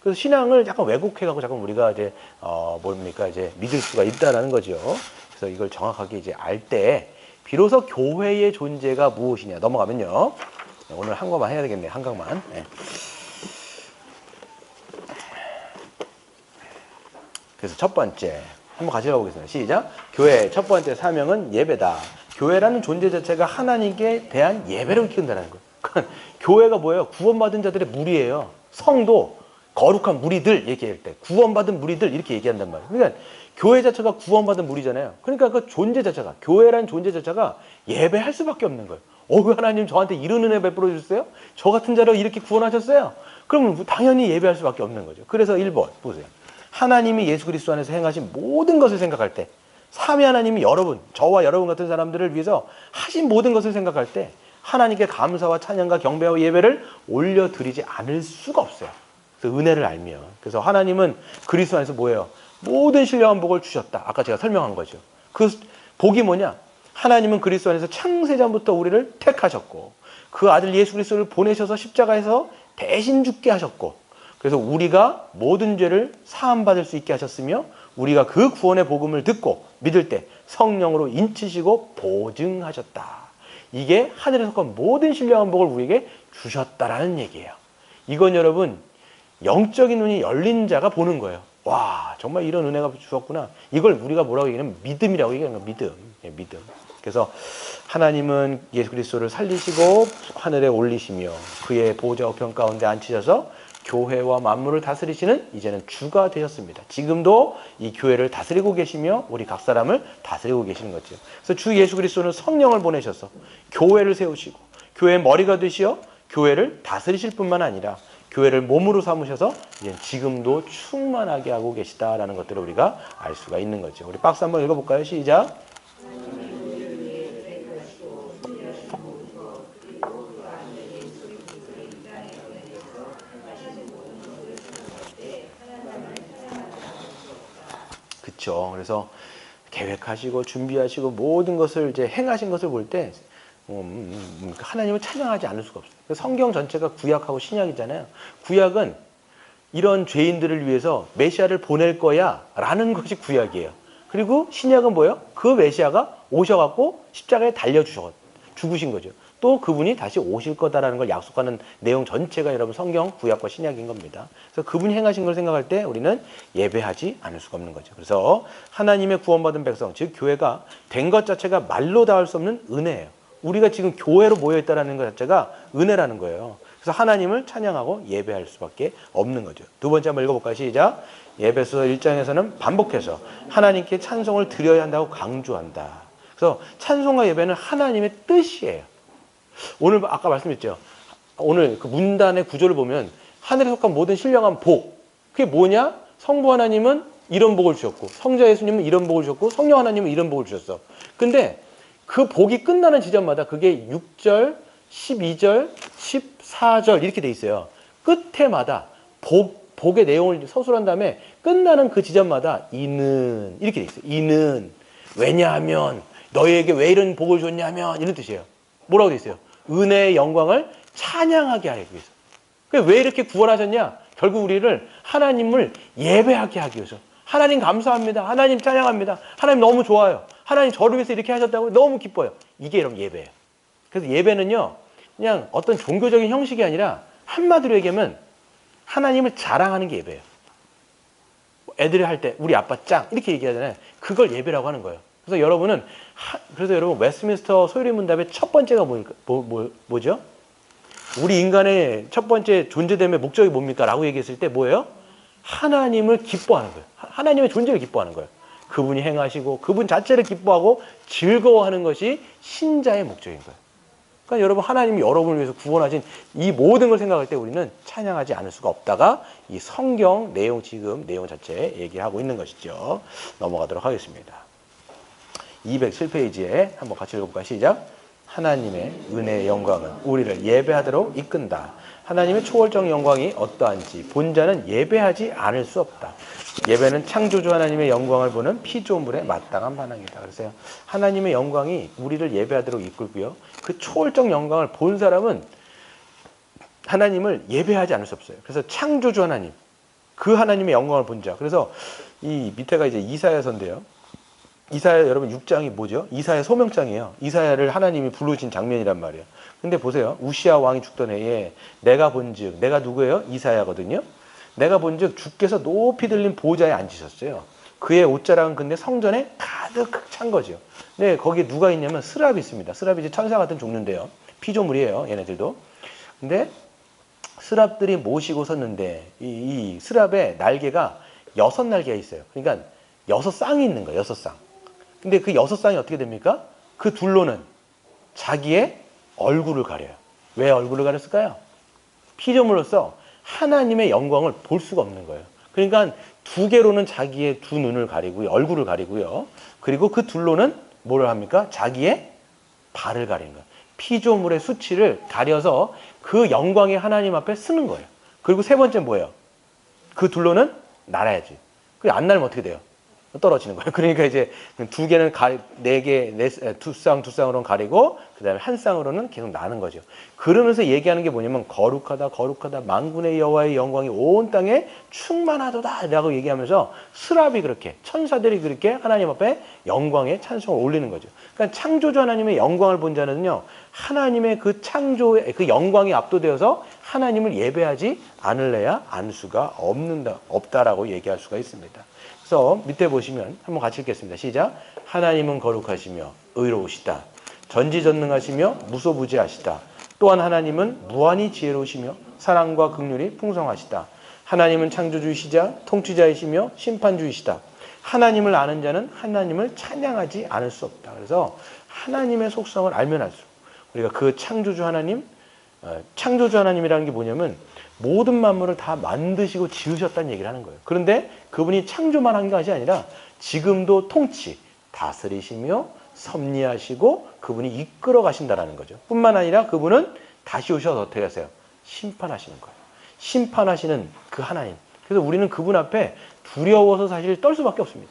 그래서 신앙을 약간 왜곡해가고 자꾸 우리가 이제 뭡니까 이제 믿을 수가 있다라는 거죠. 그래서 이걸 정확하게 이제 알 때 비로소 교회의 존재가 무엇이냐 넘어가면요. 오늘 한 거만 해야 되겠네요. 한 강만. 네. 그래서 첫 번째 한번 같이 가보겠습니다. 시작. 교회의 첫 번째 사명은 예배다. 교회라는 존재 자체가 하나님께 대한 예배를 키운다는 거예요. 그러니까 교회가 뭐예요? 구원받은 자들의 무리예요. 성도, 거룩한 무리들 얘기할 때 구원받은 무리들 이렇게 얘기한단 말이에요. 그러니까 교회 자체가 구원받은 무리잖아요. 그러니까 그 존재 자체가 교회라는 존재 자체가 예배할 수밖에 없는 거예요. 하나님 저한테 이런 은혜 베풀어 주셨어요? 저 같은 자를 이렇게 구원하셨어요? 그러면 당연히 예배할 수밖에 없는 거죠. 그래서 1번 보세요. 하나님이 예수 그리스도 안에서 행하신 모든 것을 생각할 때 삼위 하나님이 여러분, 저와 여러분 같은 사람들을 위해서 하신 모든 것을 생각할 때 하나님께 감사와 찬양과 경배와 예배를 올려드리지 않을 수가 없어요. 그래서 은혜를 알면. 그래서 하나님은 그리스도 안에서 뭐예요? 모든 신령한 복을 주셨다. 아까 제가 설명한 거죠. 그 복이 뭐냐? 하나님은 그리스도 안에서 창세전부터 우리를 택하셨고 그 아들 예수 그리스도를 보내셔서 십자가에서 대신 죽게 하셨고 그래서 우리가 모든 죄를 사함받을 수 있게 하셨으며 우리가 그 구원의 복음을 듣고 믿을 때 성령으로 인치시고 보증하셨다. 이게 하늘에서 온 모든 신령한 복을 우리에게 주셨다라는 얘기예요. 이건 여러분 영적인 눈이 열린 자가 보는 거예요. 와 정말 이런 은혜가 주었구나. 이걸 우리가 뭐라고 얘기하면 믿음이라고 얘기하는 거예요. 믿음. 믿음. 그래서 하나님은 예수 그리스도를 살리시고 하늘에 올리시며 그의 보좌 우편 가운데 앉히셔서 교회와 만물을 다스리시는 이제는 주가 되셨습니다. 지금도 이 교회를 다스리고 계시며 우리 각 사람을 다스리고 계시는 거죠. 그래서 주 예수 그리스도는 성령을 보내셔서 교회를 세우시고 교회의 머리가 되시어 교회를 다스리실 뿐만 아니라 교회를 몸으로 삼으셔서 이제 지금도 충만하게 하고 계시다라는 것들을 우리가 알 수가 있는 거죠. 우리 박스 한번 읽어볼까요? 시작. 그렇죠. 그래서 계획하시고 준비하시고 모든 것을 이제 행하신 것을 볼 때 하나님을 찬양하지 않을 수가 없어요. 성경 전체가 구약하고 신약이잖아요. 구약은 이런 죄인들을 위해서 메시아를 보낼 거야 라는 것이 구약이에요. 그리고 신약은 뭐예요? 그 메시아가 오셔갖고 십자가에 죽으신 거죠. 또 그분이 다시 오실 거다라는 걸 약속하는 내용 전체가 여러분 성경 구약과 신약인 겁니다. 그래서 그분이 행하신 걸 생각할 때 우리는 예배하지 않을 수가 없는 거죠. 그래서 하나님의 구원받은 백성, 즉 교회가 된 것 자체가 말로 다 할 수 없는 은혜예요. 우리가 지금 교회로 모여있다는 것 자체가 은혜라는 거예요. 그래서 하나님을 찬양하고 예배할 수밖에 없는 거죠. 두 번째 한번 읽어볼까요? 시작. 에베소 1장에서는 반복해서 하나님께 찬송을 드려야 한다고 강조한다. 그래서 찬송과 예배는 하나님의 뜻이에요. 오늘 아까 말씀했죠. 오늘 그 문단의 구조를 보면 하늘에 속한 모든 신령한 복. 그게 뭐냐? 성부 하나님은 이런 복을 주셨고 성자 예수님은 이런 복을 주셨고 성령 하나님은 이런 복을 주셨어. 근데 그 복이 끝나는 지점마다 그게 6절, 12절, 14절 이렇게 돼 있어요. 끝에마다 복의 내용을 서술한 다음에 끝나는 그 지점마다 이는 이렇게 돼 있어요. 이는 왜냐하면 너희에게 왜 이런 복을 줬냐면 이런 뜻이에요. 뭐라고 돼 있어요? 은혜의 영광을 찬양하게 하기 위해서. 왜 이렇게 구원하셨냐? 결국 우리를 하나님을 예배하게 하기 위해서. 하나님 감사합니다. 하나님 찬양합니다. 하나님 너무 좋아요. 하나님 저를 위해서 이렇게 하셨다고 너무 기뻐요. 이게 여러분 예배예요. 그래서 예배는요, 그냥 어떤 종교적인 형식이 아니라 한마디로 얘기하면 하나님을 자랑하는 게 예배예요. 애들이 할 때 우리 아빠 짱 이렇게 얘기하잖아요. 그걸 예배라고 하는 거예요. 그래서 여러분은 그래서 여러분 웨스트민스터 소유리 문답의 첫 번째가 뭐죠? 우리 인간의 첫 번째 존재됨의 목적이 뭡니까? 라고 얘기했을 때 뭐예요? 하나님을 기뻐하는 거예요. 하나님의 존재를 기뻐하는 거예요. 그분이 행하시고 그분 자체를 기뻐하고 즐거워하는 것이 신자의 목적인 거예요. 그러니까 여러분 하나님이 여러분을 위해서 구원하신 이 모든 걸 생각할 때 우리는 찬양하지 않을 수가 없다가 이 성경 내용 지금 내용 자체 얘기하고 있는 것이죠. 넘어가도록 하겠습니다. 207페이지에 한번 같이 읽어볼까요? 시작. 하나님의 은혜의 영광은 우리를 예배하도록 이끈다. 하나님의 초월적 영광이 어떠한지 본자는 예배하지 않을 수 없다. 예배는 창조주 하나님의 영광을 보는 피조물에 마땅한 반응이다. 그래서 하나님의 영광이 우리를 예배하도록 이끌고요. 그 초월적 영광을 본 사람은 하나님을 예배하지 않을 수 없어요. 그래서 창조주 하나님, 그 하나님의 영광을 본 자. 그래서 이 밑에가 이제 이사야서인데요. 이사야 여러분 6장이 뭐죠? 이사야 소명장이에요. 이사야를 하나님이 부르신 장면이란 말이에요. 근데 보세요. 우시아 왕이 죽던 해에 내가 본즉, 내가 누구예요? 이사야거든요. 내가 본즉 주께서 높이 들린 보좌에 앉으셨어요. 그의 옷자락은 근데 성전에 가득 찬 거죠. 네, 거기에 누가 있냐면 스랍이 있습니다. 스랍이 이제 천사 같은 종류인데요. 피조물이에요, 얘네들도. 근데 스랍들이 모시고 섰는데 이 스랍의 날개가 6날개가 있어요. 그러니까 6쌍이 있는 거예요, 6쌍. 근데 그 6쌍이 어떻게 됩니까? 그 둘로는 자기의 얼굴을 가려요. 왜 얼굴을 가렸을까요? 피조물로서 하나님의 영광을 볼 수가 없는 거예요. 그러니까 두 개로는 자기의 두 눈을 가리고요. 얼굴을 가리고요. 그리고 그 둘로는 뭐를 합니까? 자기의 발을 가리는 거예요. 피조물의 수치를 가려서 그 영광의 하나님 앞에 쓰는 거예요. 그리고 세 번째는 뭐예요? 그 둘로는 날아야지. 그게 안 날면 어떻게 돼요? 떨어지는 거예요. 그러니까 이제 두 개는 두 쌍으로는 가리고 그 다음에 한 쌍으로는 계속 나는 거죠. 그러면서 얘기하는 게 뭐냐면 거룩하다 거룩하다 만군의 여호와의 영광이 온 땅에 충만하도다 라고 얘기하면서 스랍이 그렇게 천사들이 그렇게 하나님 앞에 영광의 찬송을 올리는 거죠. 그러니까 창조주 하나님의 영광을 본 자는요, 하나님의 그 창조의 그 영광이 압도되어서 하나님을 예배하지 않을 수가 없다라고 얘기할 수가 있습니다. 그래서 밑에 보시면 한번 같이 읽겠습니다. 시작. 하나님은 거룩하시며 의로우시다. 전지전능하시며 무소부지하시다. 또한 하나님은 무한히 지혜로우시며 사랑과 긍휼이 풍성하시다. 하나님은 창조주이시자 통치자이시며 심판주이시다. 하나님을 아는 자는 하나님을 찬양하지 않을 수 없다. 그래서 하나님의 속성을 알면 알수록 우리가 그 창조주 하나님이라는 게 뭐냐면 모든 만물을 다 만드시고 지으셨다는 얘기를 하는 거예요. 그런데 그분이 창조만 한 것이 아니라 지금도 통치, 다스리시며 섭리하시고 그분이 이끌어 가신다라는 거죠. 뿐만 아니라 그분은 다시 오셔서 어떻게 하세요? 심판하시는 거예요. 심판하시는 그 하나님. 그래서 우리는 그분 앞에 두려워서 사실 떨 수밖에 없습니다.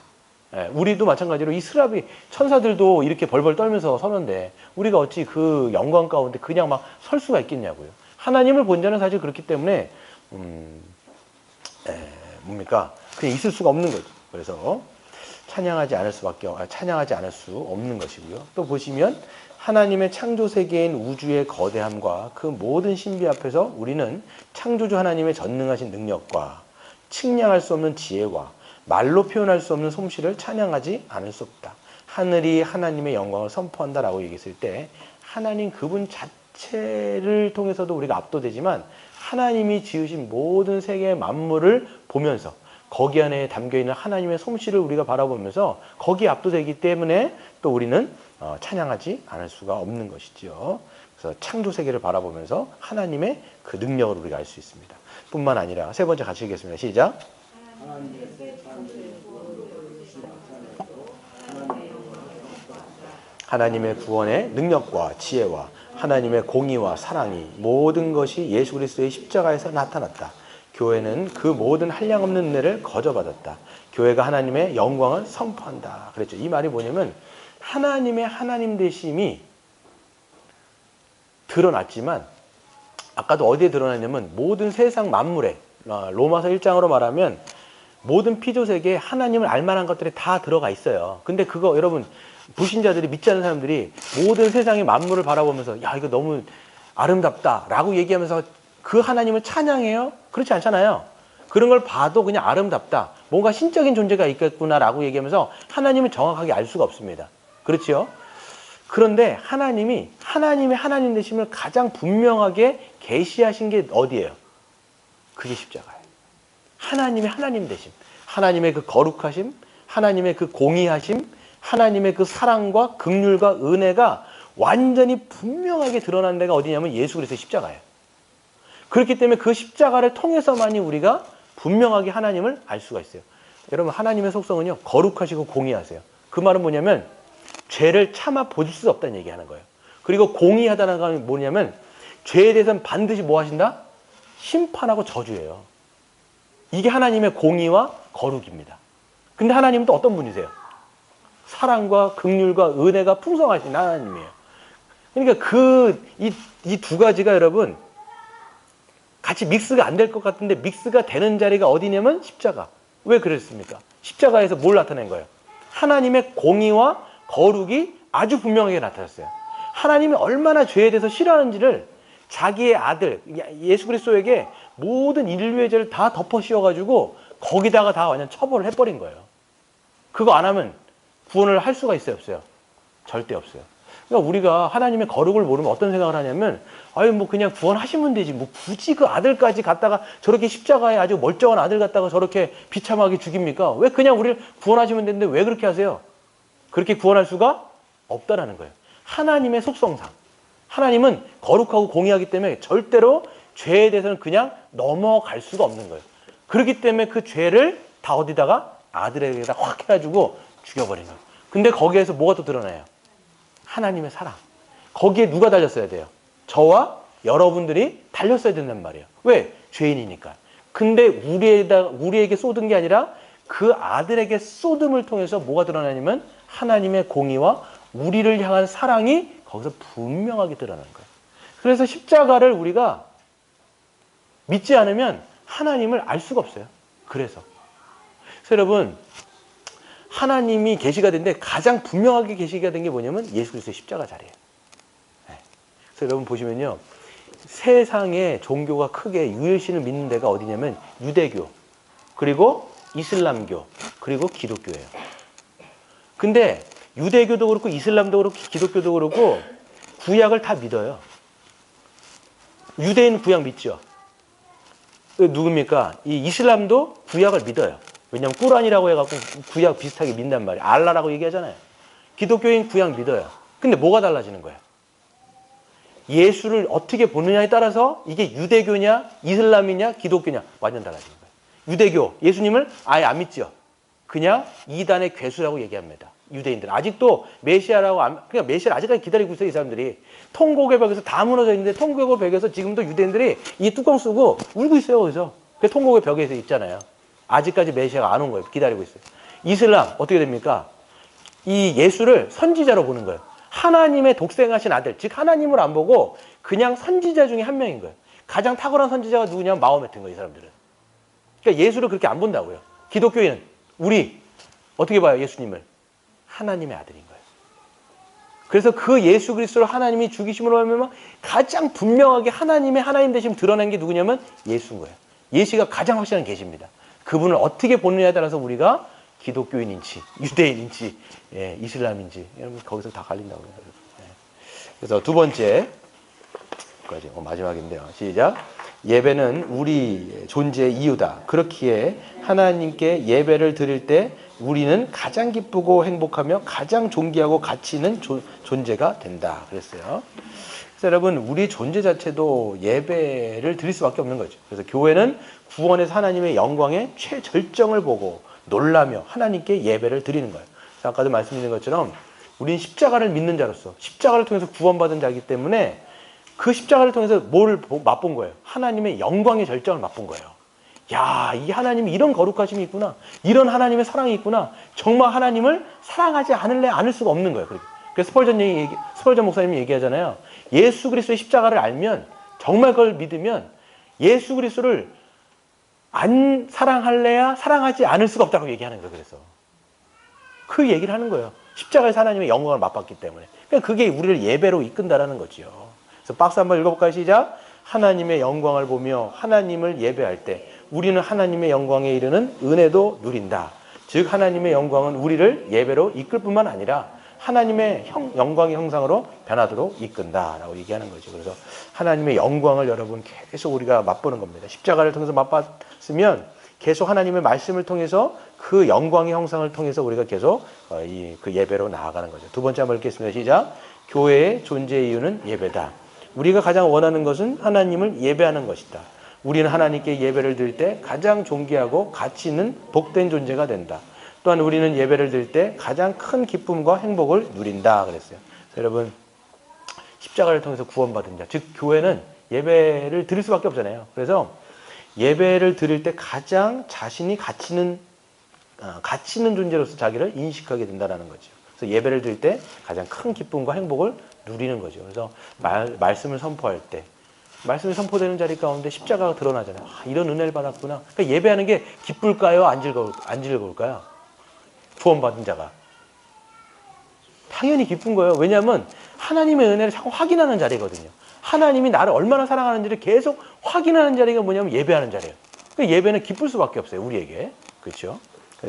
우리도 마찬가지로 이 스랍이 천사들도 이렇게 벌벌 떨면서 서는데 우리가 어찌 그 영광 가운데 그냥 막 설 수가 있겠냐고요. 하나님을 본 자는 사실 그렇기 때문에 그냥 있을 수가 없는 거죠. 그래서 찬양하지 않을 수 없는 것이고요. 또 보시면 하나님의 창조 세계인 우주의 거대함과 그 모든 신비 앞에서 우리는 창조주 하나님의 전능하신 능력과 측량할 수 없는 지혜와 말로 표현할 수 없는 솜씨를 찬양하지 않을 수 없다. 하늘이 하나님의 영광을 선포한다라고 얘기했을 때 하나님 그분 자체를 통해서도 우리가 압도되지만 하나님이 지으신 모든 세계의 만물을 보면서 거기 안에 담겨있는 하나님의 솜씨를 우리가 바라보면서 거기에 압도되기 때문에 또 우리는 찬양하지 않을 수가 없는 것이죠. 그래서 창조 세계를 바라보면서 하나님의 그 능력을 우리가 알 수 있습니다. 뿐만 아니라 세 번째 같이 읽겠습니다. 시작. 하나님의 구원의 능력과 지혜와 하나님의 공의와 사랑이 모든 것이 예수 그리스도의 십자가에서 나타났다. 교회는 그 모든 한량없는 은혜를 거저받았다. 교회가 하나님의 영광을 선포한다. 그랬죠. 이 말이 뭐냐면 하나님의 하나님 되심이 드러났지만 아까도 어디에 드러났냐면 모든 세상 만물에 로마서 1장으로 말하면 모든 피조세계에 하나님을 알만한 것들이 다 들어가 있어요. 근데 그거 여러분 불신자들이 믿지 않는 사람들이 모든 세상의 만물을 바라보면서 야 이거 너무 아름답다 라고 얘기하면서 그 하나님을 찬양해요? 그렇지 않잖아요. 그런 걸 봐도 그냥 아름답다, 뭔가 신적인 존재가 있겠구나 라고 얘기하면서 하나님을 정확하게 알 수가 없습니다. 그렇지요? 그런데 하나님이 하나님의 하나님 되심을 가장 분명하게 계시하신 게 어디예요? 그게 십자가예요. 하나님의 하나님 되심, 하나님의 그 거룩하심, 하나님의 그 공의하심, 하나님의 그 사랑과 긍휼과 은혜가 완전히 분명하게 드러난 데가 어디냐면 예수 그리스도의 십자가예요. 그렇기 때문에 그 십자가를 통해서만이 우리가 분명하게 하나님을 알 수가 있어요. 여러분 하나님의 속성은요 거룩하시고 공의하세요. 그 말은 뭐냐면 죄를 참아 보실 수 없다는 얘기하는 거예요. 그리고 공의하다는 건 뭐냐면 죄에 대해서는 반드시 뭐 하신다? 심판하고 저주해요. 이게 하나님의 공의와 거룩입니다. 근데 하나님은 또 어떤 분이세요? 사랑과 긍휼과 은혜가 풍성하신 하나님이에요. 그러니까 이 두 가지가 여러분 같이 믹스가 안 될 것 같은데 믹스가 되는 자리가 어디냐면 십자가. 왜 그랬습니까? 십자가에서 뭘 나타낸 거예요? 하나님의 공의와 거룩이 아주 분명하게 나타났어요. 하나님이 얼마나 죄에 대해서 싫어하는지를 자기의 아들 예수 그리스도에게 모든 인류의 죄를 다 덮어 씌워가지고 거기다가 다 완전 처벌을 해버린 거예요. 그거 안 하면 구원을 할 수가 있어요, 없어요? 절대 없어요. 그러니까 우리가 하나님의 거룩을 모르면 어떤 생각을 하냐면 아유 뭐 그냥 구원하시면 되지 뭐 굳이 그 아들까지 갖다가 저렇게 십자가에 아주 멀쩡한 아들 갖다가 저렇게 비참하게 죽입니까? 왜 그냥 우리를 구원하시면 되는데 왜 그렇게 하세요? 그렇게 구원할 수가 없다라는 거예요. 하나님의 속성상 하나님은 거룩하고 공의하기 때문에 절대로 죄에 대해서는 그냥 넘어갈 수가 없는 거예요. 그렇기 때문에 그 죄를 다 어디다가 아들에게다 확 해가지고 죽여버린 거예요. 근데 거기에서 뭐가 또 드러나요? 하나님의 사랑. 거기에 누가 달렸어야 돼요? 저와 여러분들이 달렸어야 된단 말이에요. 왜? 죄인이니까. 근데 우리에게 쏟은 게 아니라 그 아들에게 쏟음을 통해서 뭐가 드러나냐면 하나님의 공의와 우리를 향한 사랑이 거기서 분명하게 드러나는 거예요. 그래서 십자가를 우리가 믿지 않으면 하나님을 알 수가 없어요. 그래서 여러분 하나님이 계시가 된데 가장 분명하게 계시가 된 게 뭐냐면 예수 그리스도의 십자가 자리예요. 그래서 여러분 보시면요. 세상에 종교가 크게 유일신을 믿는 데가 어디냐면 유대교, 그리고 이슬람교, 그리고 기독교예요. 근데 유대교도 그렇고 이슬람도 그렇고 기독교도 그렇고 구약을 다 믿어요. 유대인 구약 믿죠. 누굽니까? 이 이슬람도 구약을 믿어요. 왜냐하면 꾸란이라고 해갖고 구약 비슷하게 믿는단 말이에요. 알라라고 얘기하잖아요. 기독교인 구약 믿어요. 근데 뭐가 달라지는 거예요? 예수를 어떻게 보느냐에 따라서 이게 유대교냐 이슬람이냐 기독교냐 완전 달라지는 거예요. 유대교 예수님을 아예 안 믿죠. 그냥 이단의 괴수라고 얘기합니다. 유대인들 아직도 메시아라고 그러니까 메시아를 아직까지 기다리고 있어요. 이 사람들이 통곡의 벽에서 다 무너져 있는데 통곡의 벽에서 지금도 유대인들이 이 뚜껑 쓰고 울고 있어요. 그래서 그 통곡의 벽에서 있잖아요. 아직까지 메시아가 안 온 거예요. 기다리고 있어요. 이슬람 어떻게 됩니까? 이 예수를 선지자로 보는 거예요. 하나님의 독생하신 아들, 즉 하나님을 안 보고 그냥 선지자 중에 한 명인 거예요. 가장 탁월한 선지자가 누구냐면 마호메트인 거예요. 이 사람들은. 그러니까 예수를 그렇게 안 본다고요. 기독교인은 우리 어떻게 봐요? 예수님을 하나님의 아들인 거예요. 그래서 그 예수 그리스도를 하나님이 죽이심으로 하면 가장 분명하게 하나님의 하나님 되심을 드러낸 게 누구냐면 예수인 거예요. 예수가 가장 확실한 계시입니다. 그분을 어떻게 보느냐에 따라서 우리가 기독교인인지 유대인인지 이슬람인지 여러분 거기서 다 갈린다고 그래요. 그래서 두 번째 까지 마지막인데요. 시작. 예배는 우리 존재의 이유다. 그렇기에 하나님께 예배를 드릴 때 우리는 가장 기쁘고 행복하며 가장 존귀하고 가치 있는 존재가 된다. 그랬어요. 그래서 여러분 우리 존재 자체도 예배를 드릴 수밖에 없는 거죠. 그래서 교회는 구원에서 하나님의 영광의 최절정을 보고 놀라며 하나님께 예배를 드리는 거예요. 아까도 말씀드린 것처럼 우리는 십자가를 믿는 자로서 십자가를 통해서 구원받은 자이기 때문에 그 십자가를 통해서 뭘 맛본 거예요? 하나님의 영광의 절정을 맛본 거예요. 야, 이 하나님이 이런 거룩하심이 있구나. 이런 하나님의 사랑이 있구나. 정말 하나님을 사랑하지 않을 수가 없는 거예요. 그래서 스펄전 목사님이 얘기하잖아요. 예수 그리스도의 십자가를 알면, 정말 그걸 믿으면 예수 그리스도를 안 사랑할래야 사랑하지 않을 수가 없다고 얘기하는 거예요. 그래서 그 얘기를 하는 거예요. 십자가에서 하나님의 영광을 맛봤기 때문에. 그러니까 그게 우리를 예배로 이끈다라는 거죠. 그래서 박수 한번 읽어볼까요? 시작. 하나님의 영광을 보며 하나님을 예배할 때 우리는 하나님의 영광에 이르는 은혜도 누린다. 즉 하나님의 영광은 우리를 예배로 이끌 뿐만 아니라 하나님의 영광의 형상으로 변하도록 이끈다라고 얘기하는 거죠. 그래서 하나님의 영광을 여러분 계속 우리가 맛보는 겁니다. 십자가를 통해서 맛봤으면 계속 하나님의 말씀을 통해서 그 영광의 형상을 통해서 우리가 계속 그 예배로 나아가는 거죠. 두 번째 한번 읽겠습니다. 시작. 교회의 존재 이유는 예배다. 우리가 가장 원하는 것은 하나님을 예배하는 것이다. 우리는 하나님께 예배를 드릴 때 가장 존귀하고 가치 있는 복된 존재가 된다. 또한 우리는 예배를 드릴 때 가장 큰 기쁨과 행복을 누린다 그랬어요. 여러분, 십자가를 통해서 구원받은 자, 즉 교회는 예배를 드릴 수밖에 없잖아요. 그래서 예배를 드릴 때 가장 자신이 가치 있는 존재로서 자기를 인식하게 된다는 거죠. 그래서 예배를 드릴 때 가장 큰 기쁨과 행복을 누리는 거죠. 그래서 말씀을 선포할 때 말씀이 선포되는 자리 가운데 십자가가 드러나잖아요. 이런 은혜를 받았구나. 그러니까 예배하는 게 기쁠까요? 안 즐거울까요? 구원받은 자가. 당연히 기쁜 거예요. 왜냐하면 하나님의 은혜를 자꾸 확인하는 자리거든요. 하나님이 나를 얼마나 사랑하는지를 계속 확인하는 자리가 뭐냐면 예배하는 자리예요. 그러니까 예배는 기쁠 수밖에 없어요. 우리에게. 그렇죠?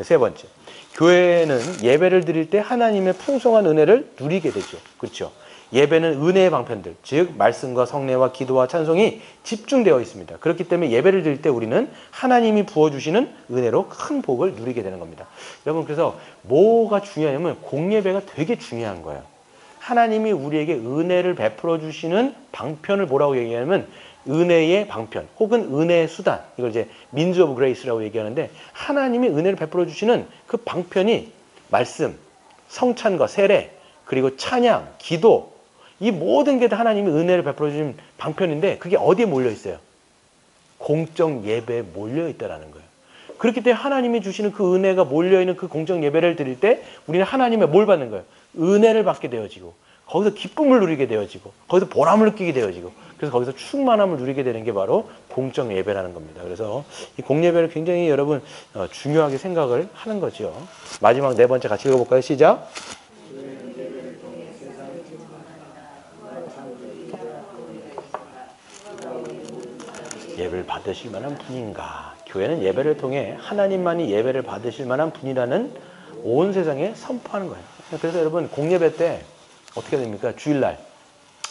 세 번째. 교회는 예배를 드릴 때 하나님의 풍성한 은혜를 누리게 되죠. 그렇죠? 예배는 은혜의 방편들, 즉 말씀과 성례와 기도와 찬송이 집중되어 있습니다. 그렇기 때문에 예배를 드릴 때 우리는 하나님이 부어주시는 은혜로 큰 복을 누리게 되는 겁니다. 여러분, 그래서 뭐가 중요하냐면 공예배가 되게 중요한 거예요. 하나님이 우리에게 은혜를 베풀어 주시는 방편을 뭐라고 얘기하냐면 은혜의 방편 혹은 은혜의 수단, 이걸 이제 means of grace라고 얘기하는데, 하나님이 은혜를 베풀어 주시는 그 방편이 말씀, 성찬과 세례, 그리고 찬양, 기도, 이 모든 게 다 하나님이 은혜를 베풀어 주신 방편인데 그게 어디에 몰려 있어요? 공적 예배에 몰려 있다라는 거예요. 그렇기 때문에 하나님이 주시는 그 은혜가 몰려 있는 그 공적 예배를 드릴 때 우리는 하나님의 뭘 받는 거예요? 은혜를 받게 되어지고, 거기서 기쁨을 누리게 되어지고, 거기서 보람을 느끼게 되어지고, 그래서 거기서 충만함을 누리게 되는 게 바로 공적 예배라는 겁니다. 그래서 이 공예배를 굉장히 여러분 중요하게 생각을 하는 거죠. 마지막 네 번째 같이 읽어볼까요? 시작. 예배를 받으실 만한 분인가? 교회는 예배를 통해 하나님만이 예배를 받으실 만한 분이라는 온 세상에 선포하는 거예요. 그래서 여러분 공예배 때 어떻게 됩니까? 주일날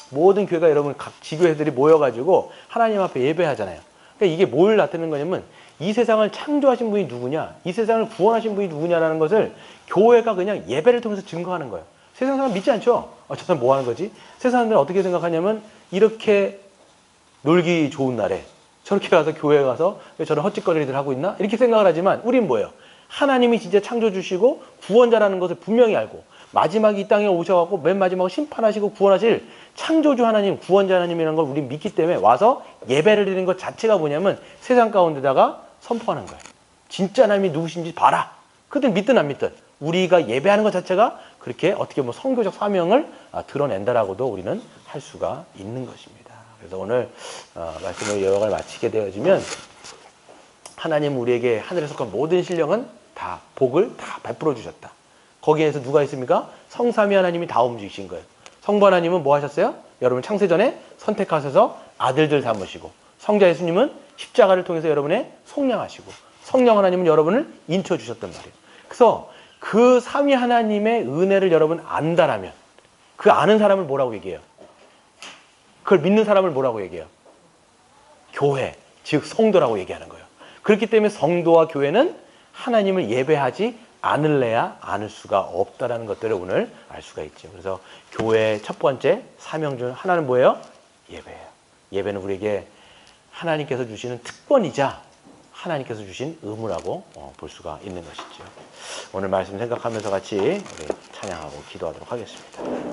모든 교회가 여러분 각 지교회들이 모여가지고 하나님 앞에 예배하잖아요. 그러니까 이게 뭘 나타내는 거냐면 이 세상을 창조하신 분이 누구냐, 이 세상을 구원하신 분이 누구냐라는 것을 교회가 그냥 예배를 통해서 증거하는 거예요. 세상 사람 믿지 않죠? 저 사람 뭐 하는 거지? 세상 사람들은 어떻게 생각하냐면 이렇게 놀기 좋은 날에 저렇게 가서 교회에 가서 왜 저런 헛짓거리들 하고 있나? 이렇게 생각을 하지만 우린 뭐예요? 하나님이 진짜 창조주시고 구원자라는 것을 분명히 알고 마지막에 이 땅에 오셔갖고 맨 마지막으로 심판하시고 구원하실 창조주 하나님, 구원자 하나님이라는 걸 우린 믿기 때문에 와서 예배를 드리는 것 자체가 뭐냐면 세상 가운데다가 선포하는 거예요. 진짜 하나님이 누구신지 봐라. 그들 믿든 안 믿든 우리가 예배하는 것 자체가 그렇게 어떻게 뭐 선교적 사명을 드러낸다라고도 우리는 할 수가 있는 것입니다. 그래서 오늘 말씀을 요약을 마치게 되어지면 하나님 우리에게 하늘에 속한 모든 신령은 다 복을 다 베풀어 주셨다. 거기에서 누가 있습니까? 성삼위 하나님이 다 움직이신 거예요. 성부 하나님은 뭐 하셨어요? 여러분 창세전에 선택하셔서 아들들 삼으시고, 성자 예수님은 십자가를 통해서 여러분의 속량하시고, 성령 하나님은 여러분을 인쳐주셨단 말이에요. 그래서 그 삼위 하나님의 은혜를 여러분 안다라면 그 아는 사람을 뭐라고 얘기해요? 그걸 믿는 사람을 뭐라고 얘기해요? 교회, 즉 성도라고 얘기하는 거예요. 그렇기 때문에 성도와 교회는 하나님을 예배하지 않을래야 않을 수가 없다라는 것들을 오늘 알 수가 있죠. 그래서 교회의 첫 번째 사명 중 하나는 뭐예요? 예배예요. 예배는 우리에게 하나님께서 주시는 특권이자 하나님께서 주신 의무라고 볼 수가 있는 것이죠. 오늘 말씀 생각하면서 같이 우리 찬양하고 기도하도록 하겠습니다.